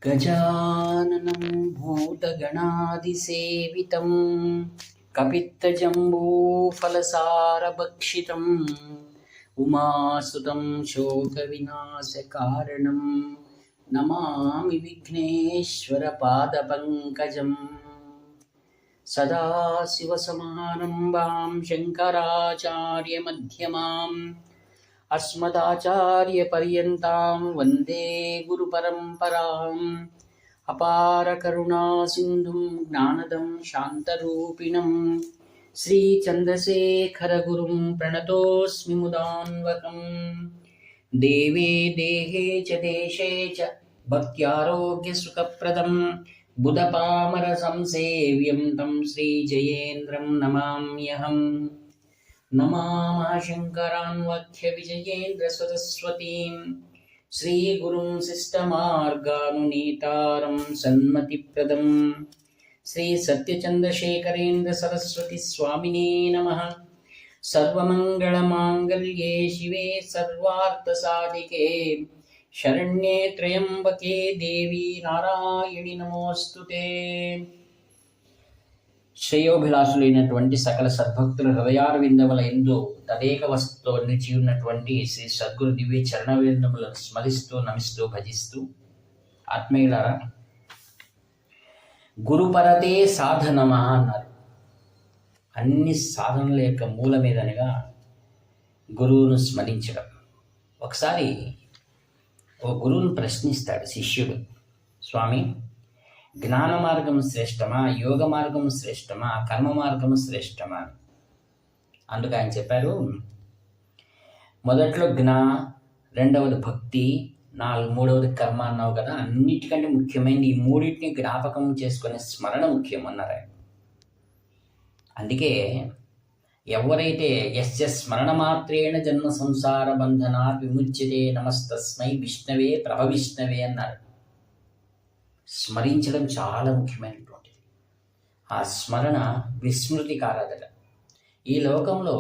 गजाननं भूतगणादिसेवितं कपित्तजम्बूफलसारभक्षितम् उमासुतं शोकविनाशकारणं नमामि विघ्नेश्वरपादपङ्कजम्। सदाशिवसमारम्भां शङ्कराचार्यमध्यमाम् अस्मदाचार्यपर्यन्तां वन्दे गुरुपरम्पराम्। अपारकरुणासिन्धुं ज्ञानदं शान्तरूपिणं श्रीचन्द्रशेखरगुरुं प्रणतोऽस्मि मुदान्वकम्। देवे देहे च देशे च भक्त्यारोग्यसुखप्रदं बुधपामरसंसेव्यं तं श्रीजयेन्द्रं नमाम्यहम्। नमामः शङ्करान्वख्यविजयेन्द्रसरस्वतीं श्रीगुरुं शिष्टमार्गानुनीतारं सन्मतिप्रदं श्रीसत्यचन्द्रशेखरेन्द्रसरस्वतीस्वामिने नमः। सर्वमङ्गलमाङ्गल्ये शिवे सर्वार्थसाधिके शरण्ये त्र्यम्बके देवी नारायणि नमोऽस्तुते। శ్రేయోభిలాషులైనటువంటి సకల సద్భక్తుల హృదయారవిందముల యందు తదేక వస్తుతో నిలిచి ఉన్నటువంటి శ్రీ సద్గురు దివ్య చరణవిందములను స్మరిస్తూ నమిస్తూ భజిస్తూ ఆత్మీయులారా, గురుపరతే సాధనమా అన్నారు. అన్ని సాధనల యొక్క మూలమేదనగా గురువును స్మరించడం. ఒకసారి ఓ గురువును ప్రశ్నిస్తాడు శిష్యుడు, స్వామి, జ్ఞాన మార్గం శ్రేష్టమా, యోగ మార్గం శ్రేష్టమా, కర్మ మార్గం శ్రేష్టమా? అందుకు ఆయన చెప్పారు, మొదట్లో రెండవది భక్తి, మూడవది కర్మ అన్నావు కదా, అన్నిటికంటే ముఖ్యమైనది ఈ మూడింటిని జ్ఞాపకం చేసుకునే స్మరణ ముఖ్యం అన్నారు ఆయన. అందుకే ఎవరైతే యస్య స్మరణ మాత్రేణ జన్మ సంసార బంధనాత్ విముచ్యతే నమస్తస్మై విష్ణవే ప్రభవిష్ణవే అన్నారు. స్మరించడం చాలా ముఖ్యమైనటువంటిది. ఆ స్మరణ విస్మృతి కారాదట. ఈ లోకంలో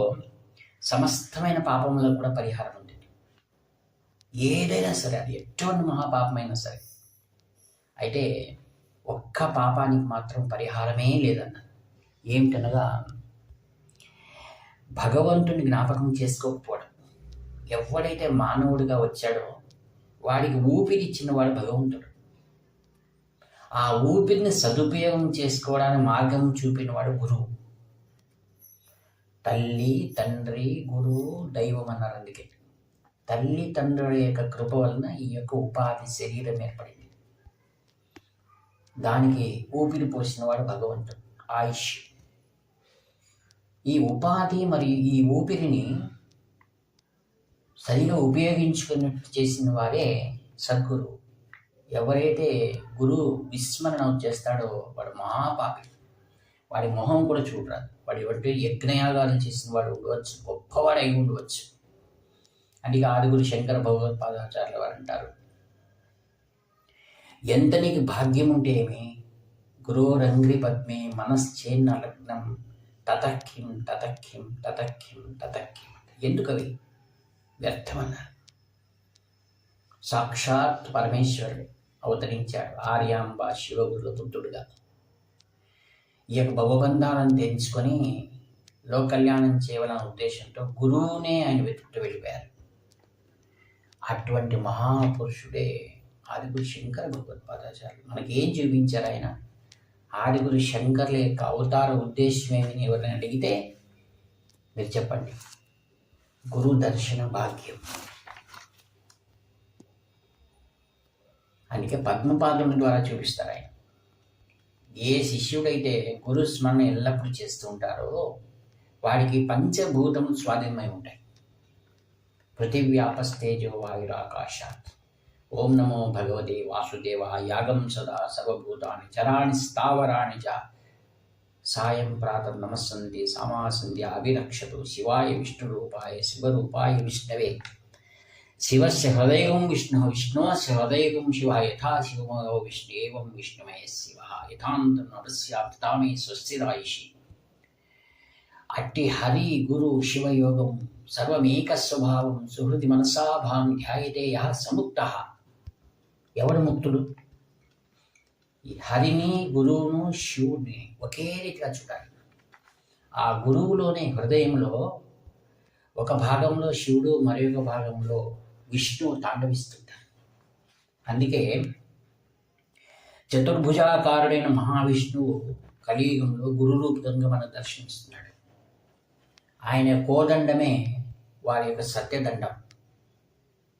సమస్తమైన పాపములకు కూడా పరిహారం ఉంటుంది. ఏదైనా సరే, అది ఎటువంటి మహాపాపమైనా సరే. అయితే ఒక్క పాపానికి మాత్రం పరిహారమే లేదన్న. ఏమిటనగా భగవంతుని జ్ఞాపకం చేసుకోకపోవడం. ఎవడైతే మానవుడిగా వచ్చాడో వాడికి ఊపిరిచ్చిన వాడు భగవంతుడు. ఆ ఊపిరిని సదుపయోగం చేసుకోవడానికి మార్గం చూపినవాడు గురువు. తల్లి, తండ్రి, గురువు, దైవం అన్నారు. అందుకే తల్లి తండ్రుల యొక్క కృప వలన ఈ యొక్క ఉపాధి శరీరం ఏర్పడింది. దానికి ఊపిరి పోసినవాడు భగవంతుడు, ఆయుష్. ఈ ఉపాధి మరియు ఈ ఊపిరిని సరిగా ఉపయోగించుకున్నట్టు చేసిన వారే సద్గురువు. ఎవరైతే గురువు విస్మరణ చేస్తాడో వాడు మహాపాపి. వాడి మొహం కూడా చూడరాదు. వాడు ఎవరి యజ్ఞయాగాలు చేసిన వాడు ఉండవచ్చు, గొప్పవాడు అయి ఉండవచ్చు. అందుకే ఆదిగురు శంకర భగవత్పాదాచార్యుల వారు అంటారు, ఎంత నీకు భాగ్యం ఉంటే ఏమి, గురోరంగ్రి పద్మే మనశ్చేన్న లగ్నం తతక్కిం తతక్కిం తతక్కిం తతక్కిం. ఎందుకవి వ్యర్థమన్నారు. సాక్షాత్ పరమేశ్వరుడు అవతరించాడు ఆర్యాంబ శివగురుల పుత్రుడుగా. ఈ యొక్క భవబంధాలను తెంచుకొని లోక కళ్యాణం చేయాలనే ఉద్దేశంతో గురువునే ఆయన వెతుక్కు వెళ్ళిపోయారు. అటువంటి మహాపురుషుడే ఆదిగురు శంకర భగవత్పాదాచార్యులు. మనకి ఏం చూపించారు ఆయన? ఆదిగురు శంకర్ల యొక్క అవతార ఉద్దేశం ఏమని ఎవరైనా అడిగితే మీరు చెప్పండి. గురు దర్శన భాగ్యం. అందుకే పద్మపాదం ద్వారా చూపిస్తారు ఆయన. ఏ శిష్యుడైతే గురు స్మరణ ఎల్లప్పుడూ చేస్తూ ఉంటారో వాడికి పంచభూతము స్వాధీనమై ఉంటాయి. పృథివ్యాపస్తేజో వాయురాకాశాత్. ఓం నమో భగవతే వాసుదేవ యాగం సదా సర్వభూతాని చరాణి స్థావరాణి చ సాయం ప్రాతం నమస్సంతి సామాసంధ్య అభిరక్షతు శివాయ విష్ణురూపాయ శివరూపాయ విష్ణవే. శివస్య హృదయం విష్ణు విష్ణోస్య హృదయం శివ యథా శివమో విష్ణు ఏవం విష్ణుమయ శివ యథాంతం నరస్యామే స్వస్తిరాయిషి. అట్టి హరి గురు శివయోగం సర్వమేక స్వభావం సుహృది మనసాభాం ధ్యాయతే యః సముక్తః. ఎవడు ముక్తుడు? ఈ హరిని, గురువును, శివుడిని ఒకే రీతిగా చూడాలి. ఆ గురువులోనే హృదయంలో ఒక భాగంలో శివుడు, మరొక భాగంలో విష్ణువు తాండవిస్తుంటారు. అందుకే చతుర్భుజాకారుడైన మహావిష్ణువు కలియుగంలో గురు రూపంగా మనకు దర్శనమిస్తున్నాడు. ఆయన కోదండమే వారి యొక్క సత్యదండం.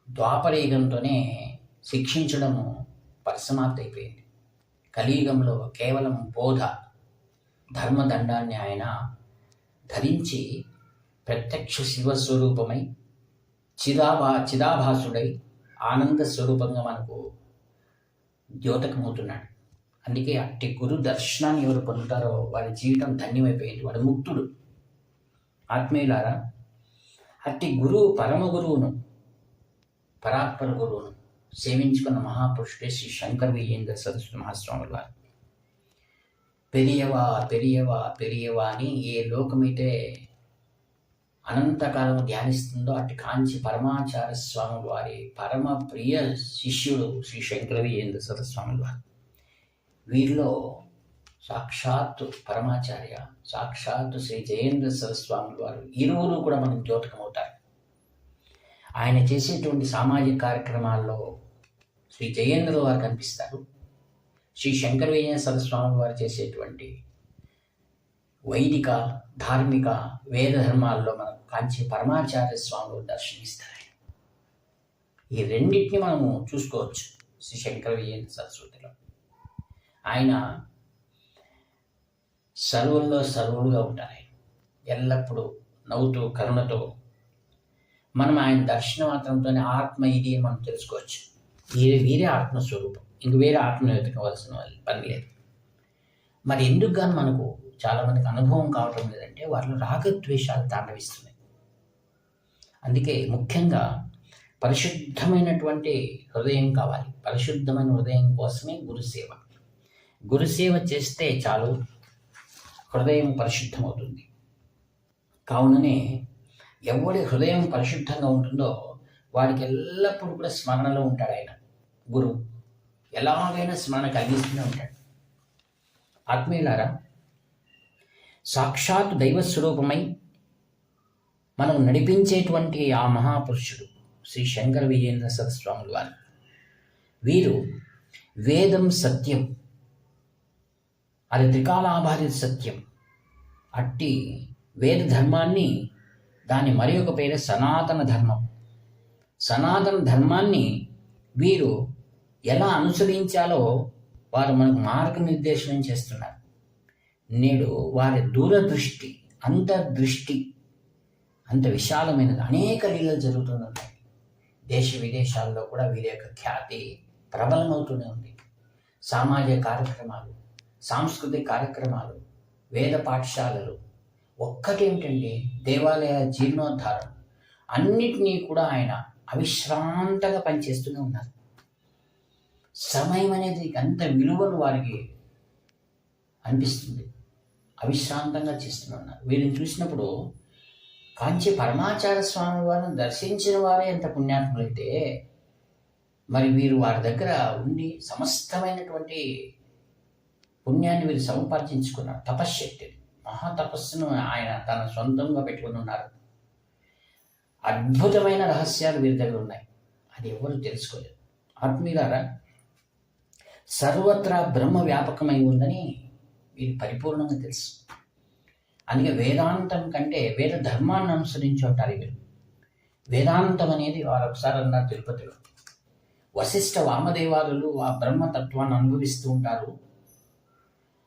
ద్వాపరయుగంతోనే శిక్షించడము పరిసమాప్తి అయిపోయింది. కలియుగంలో కేవలం బోధ ధర్మదండాన్ని ఆయన ధరించి ప్రత్యక్ష శివస్వరూపమై చిదాభాసుడై ఆనంద స్వరూపంగా మనకు ద్యోతకమవుతున్నాడు. అందుకే అట్టి గురు దర్శనాన్ని ఎవరు పొందుతారో వారి జీవితం ధన్యమైపోయింది, వాడు ముక్తుడు. ఆత్మీయులారా, అట్టి గురువు, పరమ గురువును, పరాత్పర గురువును సేవించుకున్న మహాపురుషుడే శ్రీ శంకర విజయేంద్ర సరస్వతి మహాస్వాముల వారు. పెరియవా పెరియవా పెరియవా అని ఏ లోకమైతే అనంతకాలం ధ్యానిస్తుందో అటు కాంచి పరమాచార్య స్వాముల వారి పరమ ప్రియ శిష్యుడు శ్రీ శంకర విజయేంద్ర సరస్వాముల వారు. వీరిలో సాక్షాత్తు పరమాచార్య, సాక్షాత్తు శ్రీ జయేంద్ర సరస్వాముల వారు ఇరువురు కూడా మనకు ద్యోతకమవుతారు. ఆయన చేసేటువంటి సామాజిక కార్యక్రమాల్లో శ్రీ జయేంద్ర వారు కనిపిస్తారు. శ్రీ శంకర విజయ సరస్వామి వారు చేసేటువంటి వైదిక, ధార్మిక, వేద ధర్మాల్లో మనకు కాంచి పరమాచార్య స్వాములు దర్శనమిస్తారు. ఈ రెండింటిని మనము చూసుకోవచ్చు శ్రీ శంకర విజయ సరస్వతిలో. ఆయన సర్వుల్లో సర్వులుగా ఉంటారు. ఎల్లప్పుడూ నవ్వుతూ, కరుణతో మనం ఆయన దర్శన మాత్రంతోనే ఆత్మ ఇది అని మనం తెలుసుకోవచ్చు. వీరే ఆత్మస్వరూపం, ఇంక వేరే ఆత్మను వెతకవలసిన పని లేదు. మరి ఎందుకు కానీ మనకు చాలామందికి అనుభవం కావటం లేదంటే వారిలో రాగద్వేషాలు తాండవిస్తున్నాయి. అందుకే ముఖ్యంగా పరిశుద్ధమైనటువంటి హృదయం కావాలి. పరిశుద్ధమైన హృదయం కోసమే గురుసేవ. గురుసేవ చేస్తే చాలు, హృదయం పరిశుద్ధమవుతుంది. కావుననే ఎవడి హృదయం పరిశుద్ధంగా ఉంటుందో వాడికి ఎల్లప్పుడూ కూడా స్మరణలో ఉంటాడు ఆయన గురువు. ఎలాగైనా స్మరణ కలిగిస్తూనే ఉంటాడు. ఆత్మీయులారా, సాక్షాత్ దైవస్వరూపమై మనం నడిపించేటువంటి ఆ మహాపురుషుడు శ్రీ శంకర విజయేంద్ర సరస్వాముల వారు. వీరు వేదం సత్యం, అది త్రికాలాభారిత సత్యం. అట్టి వేద ధర్మాన్ని, దాని మరి ఒక పేరు సనాతన ధర్మం. సనాతన ధర్మాన్ని వీరు ఎలా అనుసరించాలో వారు మనకు మార్గనిర్దేశనం చేస్తున్నారు. నేడు వారి దూరదృష్టి, అంతర్దృష్టి అంత విశాలమైనది. అనేక లీలలు జరుగుతున్నాయి. దేశ విదేశాల్లో కూడా వీరి యొక్క ఖ్యాతి ప్రబలమవుతూనే ఉంది. సామాజిక కార్యక్రమాలు, సాంస్కృతిక కార్యక్రమాలు, వేద పాఠశాలలు, ఒక్కటేమిటండి దేవాలయ జీర్ణోద్ధారం, అన్నిటినీ కూడా ఆయన అవిశ్రాంతంగా పనిచేస్తూనే ఉన్నారు. సమయం అనేది అంత విలువను వారికి అనిపిస్తుంది. అవిశ్రాంతంగా చేస్తూనే ఉన్నారు. వీరిని చూసినప్పుడు కాంచి పరమాచార్య స్వామి వారిని దర్శించిన వారే ఎంత పుణ్యాత్ములైతే మరి వీరు వారి దగ్గర ఉండి సమస్తమైనటువంటి పుణ్యాన్ని వీరు సముపార్జించుకున్నారు. తపశ్శక్తిని, మహాతపస్సును ఆయన తన సొంతంగా పెట్టుకుని ఉన్నారు. అద్భుతమైన రహస్యాలు వీరి దగ్గర ఉన్నాయి. అది ఎవరు తెలుసుకోలేదు. ఆత్మీయులారా, సర్వత్రా బ్రహ్మ వ్యాపకమై ఉందని వీరు పరిపూర్ణంగా తెలుసు. అందుకే వేదాంతం కంటే వేద ధర్మాన్ని అనుసరించి ఉంటారు వీరు. వేదాంతం అనేది వారు ఒకసారి అన్నారు తిరుపతిలో. వశిష్ఠ వామదేవాదులు ఆ బ్రహ్మతత్వాన్ని అనుభవిస్తూ ఉంటారు.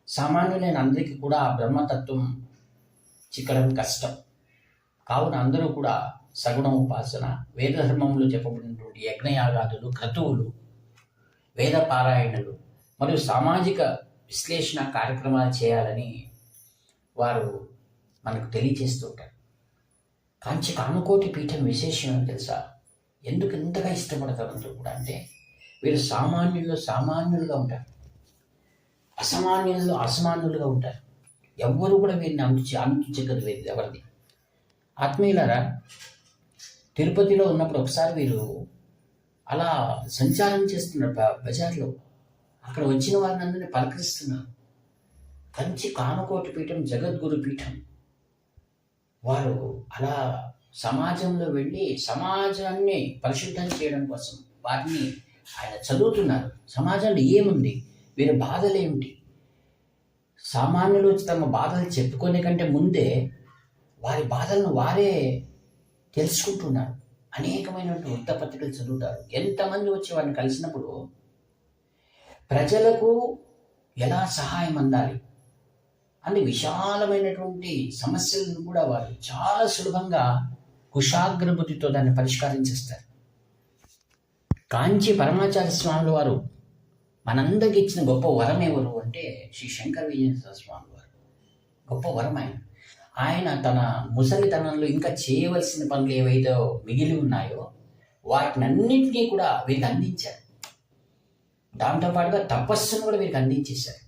సామాన్యులైన అందరికీ కూడా ఆ బ్రహ్మతత్వం చిక్కడం కష్టం. కావున అందరూ కూడా సగుణ ఉపాసన, వేద ధర్మంలో చెప్పబడినటువంటి యజ్ఞయాగాదులు, క్రతువులు, వేద పారాయణలు మరియు సామాజిక విశ్లేషణ కార్యక్రమాలు చేయాలని వారు మనకు తెలియజేస్తూ ఉంటారు. కాంచి కామకోటి పీఠం విశేషం అని తెలుసా? ఎందుకు ఇంతగా ఇష్టపడతారు అందరూ కూడా అంటే, వీరు సామాన్యులుగా ఉంటారు, అసామాన్యులుగా ఉంటారు. ఎవ్వరు కూడా వీరిని అంతుచెక్కదు వీరిది ఎవరిది. ఆత్మీయులారా, తిరుపతిలో ఉన్నప్పుడు ఒకసారి వీరు అలా సంచారం చేస్తున్నారు బజార్లో. అక్కడ వచ్చిన వారిని అందరినీ పలకరిస్తున్నారు. కంచి కామకోటి పీఠం, జగద్గురు పీఠం. వారు అలా సమాజంలో వెళ్ళి సమాజాన్ని పరిశుద్ధం చేయడం కోసం వారిని ఆయన చదువుతున్నారు. సమాజంలో ఏముంది, వీరి బాధలు ఏమిటి, సామాన్యులు తమ బాధలు చెప్పుకునే కంటే ముందే వారి బాధలను వారే తెలుసుకుంటున్నారు. అనేకమైనటువంటి వృత్తపత్రికలు చదువుతారు. ఎంతమంది వచ్చి వారిని కలిసినప్పుడు ప్రజలకు ఎలా సహాయం అందాలి అని విశాలమైనటువంటి సమస్యలను కూడా వారు చాలా సులభంగా కుశాగ్రబుద్ధితో దాన్ని పరిష్కరించేస్తారు. కాంచి పరమాచార్య స్వాముల వారు మనందరికి ఇచ్చిన గొప్ప వరం ఎవరు అంటే శ్రీ శంకర విజయేంద్ర స్వామి వారు. గొప్ప వరం ఆయన తన ముసలితనంలో ఇంకా చేయవలసిన పనులు ఏవైతే మిగిలి ఉన్నాయో వాటినన్నింటినీ కూడా వీరికి అందించారు. దాంతోపాటుగా తపస్సును కూడా వీరికి అందించేశారు.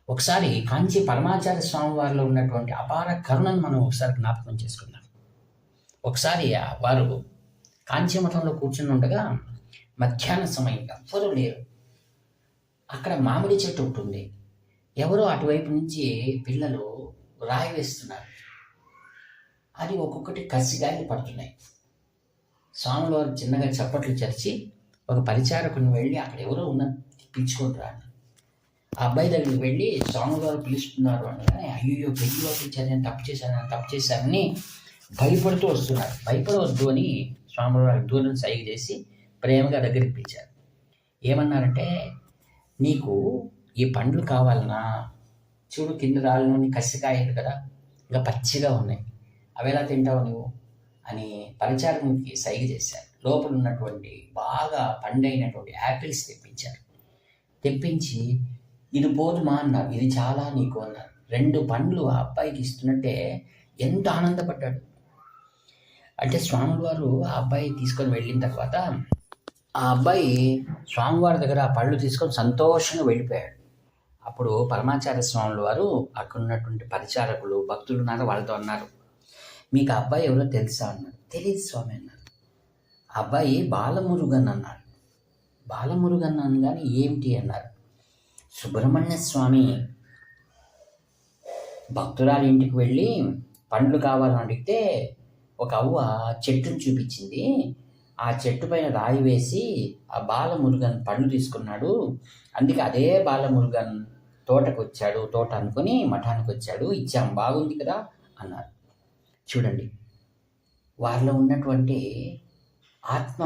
ఒకసారి కాంచి పరమాచార్య స్వామి వారిలో ఉన్నటువంటి అపార కరుణను మనం ఒకసారి జ్ఞాపకం చేసుకుందాం. ఒకసారి వారు కాంచి మఠంలో కూర్చుని ఉండగా మధ్యాహ్న సమయం, ఎవ్వరూ లేరు. అక్కడ మామిడి చెట్టు ఒకటి ఉంది. ఎవరో అటువైపు నుంచి పిల్లలు రాయి వేస్తున్నారు. అది ఒక్కొక్కటి కసిగాయలు పడుతున్నాయి. స్వాముల వారు చిన్నగా చప్పట్లు చరిచి ఒక పరిచారకుని వెళ్ళి అక్కడ ఎవరో ఉన్నారు పిలుచుకొని రా. ఆ అబ్బాయి దగ్గరికి వెళ్ళి స్వాముల వారు పిలుస్తున్నారు అనగానే అయ్యో పెళ్లి పిలిచారని తప్పు చేశారని భయపడుతూ వస్తున్నారు. భయపడవద్దు అని స్వాముల వారి దూరం సైగ చేసి ప్రేమగా దగ్గరికి పిలిచారు. ఏమన్నారంటే, నీకు ఈ పండ్లు కావాలనా, చూడు కింద రాళ్ళలోని కసికాయలు కదా ఇంకా పచ్చిగా ఉన్నాయి, అవి ఎలా తింటావు నువ్వు అని పరిచారకునికి సైగ చేశారు. లోపల ఉన్నటువంటి బాగా పండైనటువంటి యాపిల్స్ తెప్పించారు. తెప్పించి ఇది పోదుమా అన్నారు, ఇది చాలా నీకు అన్నారు. 2 పండ్లు ఆ అబ్బాయికి ఇస్తున్నట్టే ఎంత ఆనందపడ్డాడు అంటే, స్వాముల వారు ఆ అబ్బాయి తీసుకొని వెళ్ళిన తర్వాత ఆ అబ్బాయి స్వామివారి దగ్గర ఆ పళ్ళు తీసుకొని సంతోషంగా వెళ్ళిపోయాడు. అప్పుడు పరమాచార్య స్వాముల వారు అక్కడ ఉన్నటువంటి పరిచారకులు భక్తులు ఉన్నారు, వాళ్ళతో అన్నారు, మీకు ఆ అబ్బాయి ఎవరో తెలుసా అన్నారు. తెలియదు స్వామి అన్నారు. ఆ అబ్బాయి బాలమురుగన్ అన్నాడు. బాలమురుగన్ అనగానే ఏమిటి అన్నారు. సుబ్రహ్మణ్య స్వామి భక్తురాలి ఇంటికి వెళ్ళి పండ్లు కావాలని అడిగితే ఒక అవ్వ చెట్టును చూపించింది. ఆ చెట్టు పైన రాయి వేసి ఆ బాలమురుగన్ పండ్లు తీసుకున్నాడు. అందుకే అదే బాలమురుగన్ తోటకు వచ్చాడు, తోట అనుకుని మఠానికి వచ్చాడు, ఇచ్చాం, బాగుంది కదా అన్నారు. చూడండి, వారిలో ఉన్నటువంటి ఆత్మ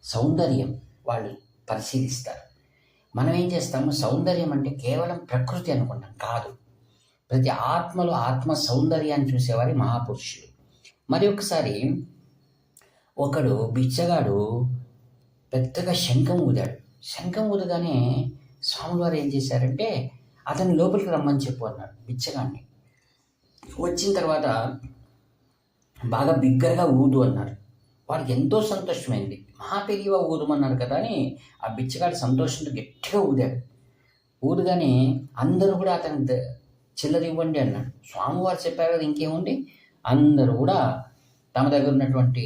సౌందర్యం వాళ్ళు పరిశీలిస్తారు. మనం ఏం చేస్తాము, సౌందర్యం అంటే కేవలం ప్రకృతి అనుకుంటాం. కాదు, ప్రతి ఆత్మలో ఆత్మ సౌందర్యాన్ని చూసేవారి మహాపురుషులు. మరి ఒకసారి ఒకడు బిచ్చగాడు పెద్దగా శంఖం ఊదాడు. శంఖం ఊదగానే స్వాములు వారు ఏం చేశారంటే అతన్ని లోపలికి రమ్మని చెప్పు అన్నాడు బిచ్చగాడిని. వచ్చిన తర్వాత బాగా బిగ్గరగా ఊదు అన్నారు. వాడికి ఎంతో సంతోషమైంది. మహాపెరివ ఊదమన్నారు కదా అని ఆ బిచ్చగాడు సంతోషంతో గట్టిగా ఊదాడు. ఊదగానే అందరూ కూడా అతనికి చిల్లర ఇవ్వండి అన్నాడు. స్వామివారు చెప్పారు కదా, ఇంకేముంది, అందరూ కూడా తమ దగ్గర ఉన్నటువంటి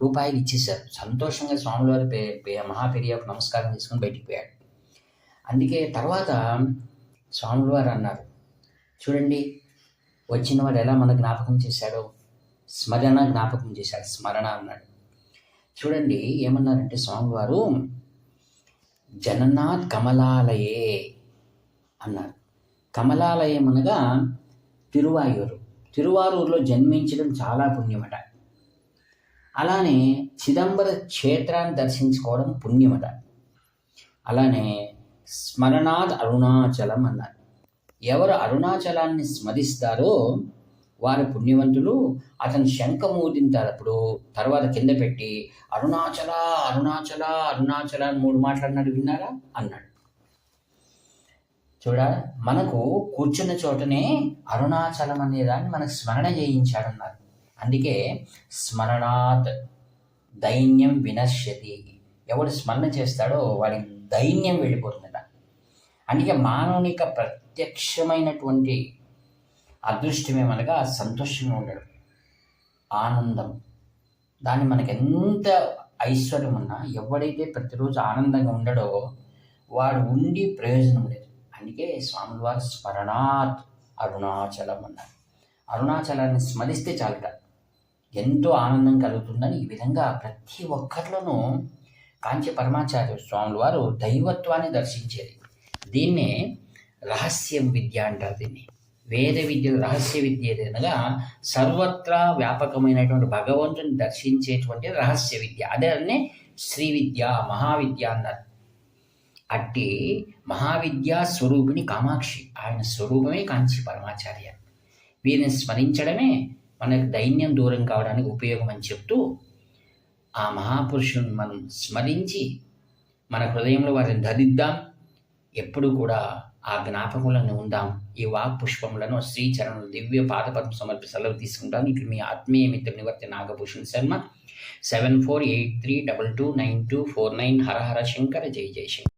రూపాయలు ఇచ్చేశారు. సంతోషంగా స్వాముల వారి మహాపెరియకు నమస్కారం చేసుకుని బయటికి పోయాడు. అందుకే తర్వాత స్వాముల వారు అన్నారు, చూడండి వచ్చిన వాడు ఎలా మన జ్ఞాపకం చేశాడో, జ్ఞాపకం చేశాడు, స్మరణ అన్నాడు. చూడండి ఏమన్నారంటే స్వామి వారు జగన్నాథ్ కమలాలయే అన్నారు. కమలాలయం అనగా తిరువారూరులో జన్మించడం చాలా పుణ్యమట. అలానే చిదంబర క్షేత్రాన్ని దర్శించుకోవడం పుణ్యమట. అలానే స్మరణాద్ అరుణాచలం అన్నారు. ఎవరు అరుణాచలాన్ని స్మరిస్తారో వారు పుణ్యవంతులు. అతను శంఖమూదింటారు, తర్వాత కింద పెట్టి అరుణాచల అరుణాచల అరుణాచల అని 3 మాట్లాడినాడు, విన్నారా అన్నాడు. మనకు కూర్చున్న చోటనే అరుణాచలం అనే దాన్ని మనకు స్మరణ చేయించాడన్నారు. అందుకే స్మరణాత్ దైన్యం వినశ్యతి. ఎవడు స్మరణ చేస్తాడో వాడికి దైన్యం వెళ్ళిపోతుందట. అందుకే మానవునిక ప్రత్యక్షమైనటువంటి అదృష్టమేమనగా సంతోషంగా ఉండడం, ఆనందం. దాన్ని మనకి ఎంత ఐశ్వర్యం ఉన్నా ఎవడైతే ప్రతిరోజు ఆనందంగా ఉండడో వాడు ఉండి ప్రయోజనం లేదు. అందుకే స్వాముల వారు స్మరణాత్ అరుణాచలం అన్నారు. అరుణాచలాన్ని స్మరిస్తే చాలట ఎంతో ఆనందం కలుగుతుందని ఈ విధంగా ప్రతి ఒక్కరిలోనూ కాంచి పరమాచార్య స్వాముల వారు దైవత్వాన్ని దర్శించేది. దీన్నే రహస్యం విద్య అంటారు. దీన్ని వేద విద్య రహస్య విద్య ఏదనగా సర్వత్రా వ్యాపకమైనటువంటి భగవంతుని దర్శించేటువంటి రహస్య విద్య. అదే శ్రీ విద్య మహావిద్య అన్నారు. అట్టి మహావిద్యా స్వరూపిణి కామాక్షి, ఆయన స్వరూపమే కాంచి పరమాచార్య. వీరిని స్మరించడమే మనకు దైన్యం దూరం కావడానికి ఉపయోగం అని చెప్తూ ఆ మహాపురుషుని మనం స్మరించి మన హృదయంలో వారిని ధరిద్దాం. ఎప్పుడు కూడా ఆ జ్ఞాపకులను ఉందాం. ఈ వాక్ పుష్పములను శ్రీచరణులు దివ్య పాదపద్మ సమర్పి సెలవు తీసుకుంటాను. ఇట్లు మీ ఆత్మీయ మిత్ర నివర్తి నాగభూషణ్ శర్మ. 7483229249. హర హర శంకర, జై జై శంకర్.